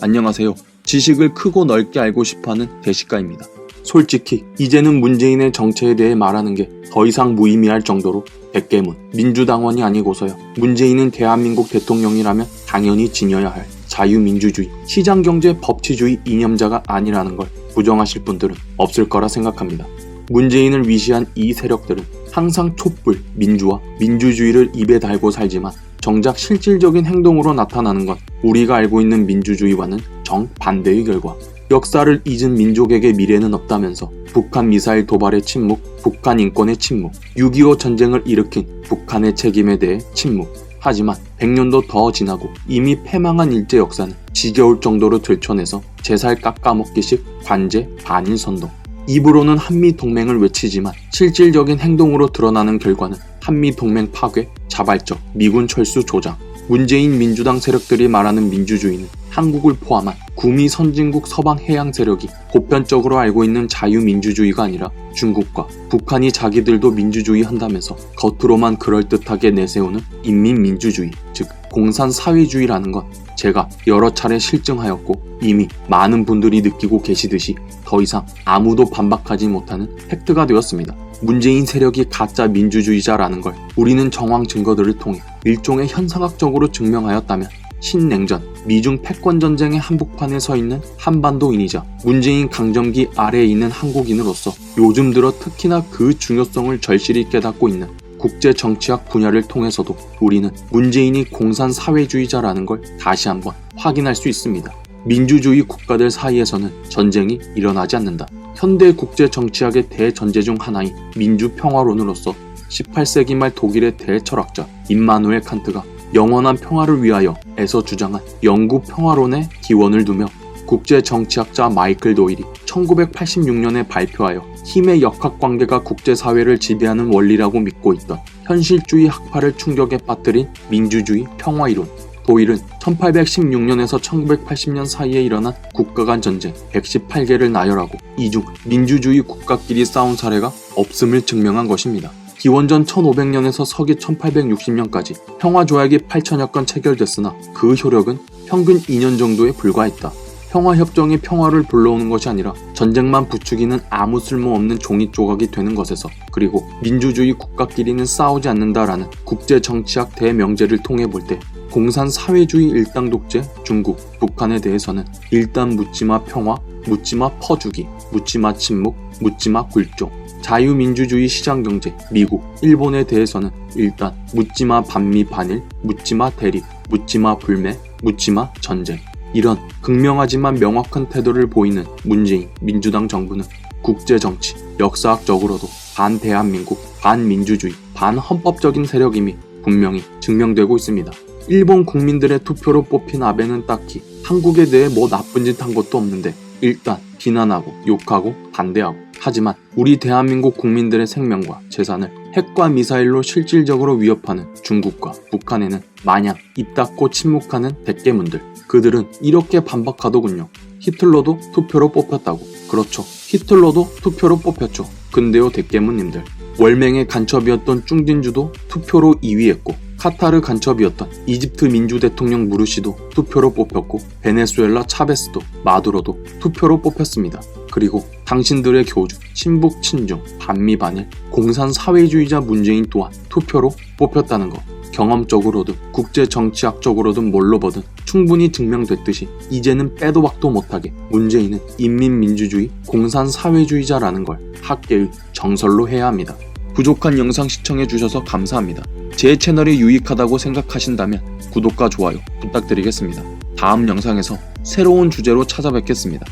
안녕하세요. 지식을 크고 넓게 알고 싶어하는 대식가입니다. 솔직히 이제는 문재인의 정체에 대해 말하는 게 더 이상 무의미할 정도로 백개문 민주당원이 아니고서야 문재인은 대한민국 대통령이라면 당연히 지녀야 할 자유민주주의, 시장경제 법치주의 이념자가 아니라는 걸 부정하실 분들은 없을 거라 생각합니다. 문재인을 위시한 이 세력들은 항상 촛불, 민주화, 민주주의를 입에 달고 살지만 정작 실질적인 행동으로 나타나는 건 우리가 알고 있는 민주주의와는 정반대의 결과. 역사를 잊은 민족에게 미래는 없다면서 북한 미사일 도발의 침묵, 북한 인권의 침묵, 6.25 전쟁을 일으킨 북한의 책임에 대해 침묵. 하지만 100년도 더 지나고 이미 패망한 일제 역사는 지겨울 정도로 들춰내서 제살 깎아먹기식 관제 반일 선동. 입으로는 한미동맹을 외치지만 실질적인 행동으로 드러나는 결과는 한미동맹 파괴, 자발적 미군 철수 조장. 문재인 민주당 세력들이 말하는 민주주의는 한국을 포함한 구미 선진국 서방 해양 세력이 보편적으로 알고 있는 자유민주주의가 아니라 중국과 북한이 자기들도 민주주의 한다면서 겉으로만 그럴듯하게 내세우는 인민민주주의, 즉 공산사회주의라는 건 제가 여러 차례 실증하였고 이미 많은 분들이 느끼고 계시듯이 더 이상 아무도 반박하지 못하는 팩트가 되었습니다. 문재인 세력이 가짜 민주주의자라는 걸 우리는 정황 증거들을 통해 일종의 현상학적으로 증명하였다면 신냉전, 미중 패권전쟁의 한복판에 서 있는 한반도인이자 문재인 강점기 아래에 있는 한국인으로서 요즘 들어 특히나 그 중요성을 절실히 깨닫고 있는 국제정치학 분야를 통해서도 우리는 문재인이 공산사회주의자라는 걸 다시 한번 확인할 수 있습니다. 민주주의 국가들 사이에서는 전쟁이 일어나지 않는다. 현대 국제정치학의 대전제 중 하나인 민주평화론으로서 18세기 말 독일의 대철학자 임마누엘 칸트가 영원한 평화를 위하여 에서 주장한 영구평화론에 기원을 두며 국제정치학자 마이클 도일이 1986년에 발표하여 힘의 역학관계가 국제사회를 지배하는 원리라고 믿고 있던 현실주의 학파를 충격에 빠뜨린 민주주의 평화이론. 도일은 1816년에서 1980년 사이에 일어난 국가 간 전쟁 118개를 나열하고 이 중 민주주의 국가끼리 싸운 사례가 없음을 증명한 것입니다. 기원전 1500년에서 서기 1860년까지 평화조약이 8천여 건 체결됐으나 그 효력은 평균 2년 정도에 불과했다. 평화협정이 평화를 불러오는 것이 아니라 전쟁만 부추기는 아무 쓸모없는 종이 조각이 되는 것에서, 그리고 민주주의 국가끼리는 싸우지 않는다라는 국제정치학 대명제를 통해 볼 때 공산사회주의 일당 독재 중국, 북한에 대해서는 일단 묻지마 평화, 묻지마 퍼주기, 묻지마 침묵, 묻지마 굴종. 자유민주주의 시장경제 미국, 일본에 대해서는 일단 묻지마 반미 반일, 묻지마 대립, 묻지마 불매, 묻지마 전쟁. 이런 극명하지만 명확한 태도를 보이는 문재인 민주당 정부는 국제정치, 역사학적으로도 반대한민국, 반민주주의, 반헌법적인 세력임이 분명히 증명되고 있습니다. 일본 국민들의 투표로 뽑힌 아베는 딱히 한국에 대해 뭐 나쁜 짓 한 것도 없는데 일단 비난하고 욕하고 반대하고. 하지만 우리 대한민국 국민들의 생명과 재산을 핵과 미사일로 실질적으로 위협하는 중국과 북한에는 마냥 입 닫고 침묵하는 백개문들. 그들은 이렇게 반박하더군요. 히틀러도 투표로 뽑혔다고. 그렇죠. 히틀러도 투표로 뽑혔죠. 근데요 백개문님들, 월맹의 간첩이었던 쭝진주도 투표로 2위했고, 카타르 간첩이었던 이집트 민주대통령 무르시도 투표로 뽑혔고, 베네수엘라 차베스도, 마두로도 투표로 뽑혔습니다. 그리고 당신들의 교주, 친북 친중, 반미 반일, 공산사회주의자 문재인 또한 투표로 뽑혔다는 것. 경험적으로든 국제정치학적으로든 뭘로 보든 충분히 증명됐듯이 이제는 빼도 박도 못하게 문재인은 인민민주주의 공산사회주의자라는 걸 학계의 정설로 해야 합니다. 부족한 영상 시청해주셔서 감사합니다. 제 채널이 유익하다고 생각하신다면 구독과 좋아요 부탁드리겠습니다. 다음 영상에서 새로운 주제로 찾아뵙겠습니다.